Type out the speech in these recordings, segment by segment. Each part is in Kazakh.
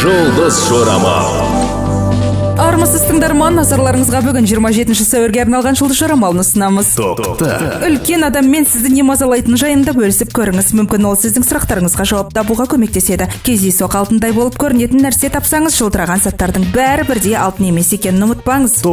Жұлдыз жорамал. Армысыз тыңдарман, назарларыңызға бүгін 27 сәуірге арналған жұлдыз жорамалын ұсынамыз. Үлкен адам мен сізді не мазалайтын жайында бөлісіп көріңіз. Мүмкін ол сіздің сұрақтарыңызға жауап табуға көмектеседі. Кездейсоқ алтындай болып көрінетін нәрсе тапсаңыз, жылтыраған заттардың бәрі бірдей алтын емес екенін ұмытпаңыз.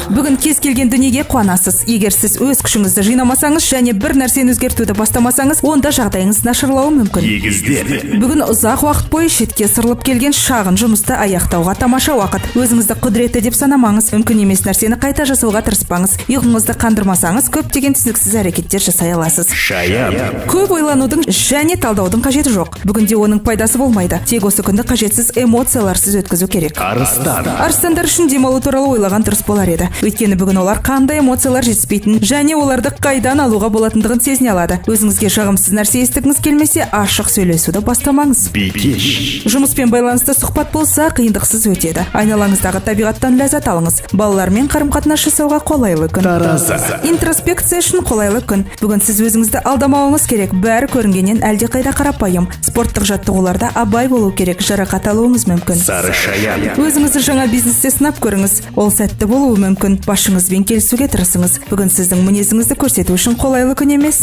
Бүгін кез келген дүниеге қуанасыз. Егер сіз өз күшіңізді жинамасаңыз және бір нәрсені өзгертуді бастамасаңыз, онда жағдайыңыз нашарлауы мүмкін. Бүгін ұзақ уақыт бойы шетке сырылып келген шағын жұмысты аяқтауға тамаша уақыт. Өзіңізді құдіретті деп санамаңыз, мүмкін емес нәрсені қайта жасауға тырыспаңыз. Ұйқыңызды қандырмасаңыз, көптеген түсініксіз әрекеттер жасай аласыз. Көп ойланудың және талдаудың қажеті жоқ. Бүгінде оның пайдасы болмайды. Тек осы күнді қажетсіз эмоцияларсыз өткізу керек. Арыстандар үшін демалу туралы ойлаған дұрыс болар еді. Өйткені бүгін олар қандай эмоциялар жетіспейтін және оларды қайдан алуға болатындығын сезіне алады. Өзіңізге жағымсыз нәрсе естігіңіз келмесе, ашық сөйлесуді бастамаңыз. Жұмыспен байланысты сұхбат болса, қиындықсыз өтеді. Айналаңыздағы табиғаттан ләззат алыңыз. Балалармен қарым-қатынас жасауға қолайлы күн. Интроспекция үшін қолайлы күн. Бүгін сіз өзіңізді алдамауыңыз керек. Бәрі көрінгеннен әлдеқайда қарапайым. Спорттық жаттығуларда абай болу керек. Жарақат алуыңыз мүмкін. Өзіңізді жаңа бизнесте сынап көріңіз. Ол сәтті болуы мүмкін. Басшыңызбен келісуге тырысыңыз. Бүгін сіздің мінезіңізді көрсету үшін қолайлы күн емес.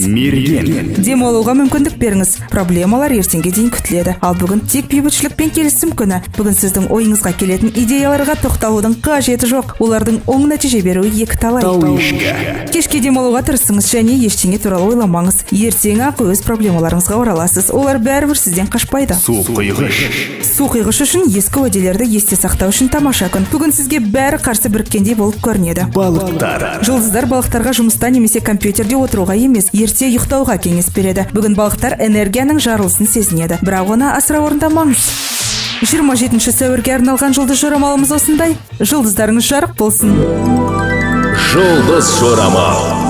Демалуға мүмкіндік беріңіз. Проблемалар ертеңге дейін күтіледі. Ал бүгін тек бейбітшілік пен келісім күні. Бүгін сіздің ойыңызға келетін идеяларға тоқталудың қажеті жоқ. Олардың оң нәтиже беруі екіталай. Кешке демалуға тырысыңыз және ештеңе туралы ойламаңыз. Ертең ақ өз проблемаларыңызға ораласыз. Олар бәрібір сізден қашпайды. Су құйғыш үшін ескі уәделерді есте сақтау үшін тамаша күн. Бүгін сізге бәрі қарсы біріккендей болып көрінеді. Жұлдыздар балықтарға жұмыста немесе компьютерде отыруға емес, ерте ұйықтауға кеңес береді. Бүгін балықтар энергияның жарылысын сезінеді, бірақ оны асыра орындамаңыз. 27 сәуірге арналған жұлдыз жорамалымыз осындай. Жұлдыздарыңыз жарық болсын. Жұлдыз жорамал.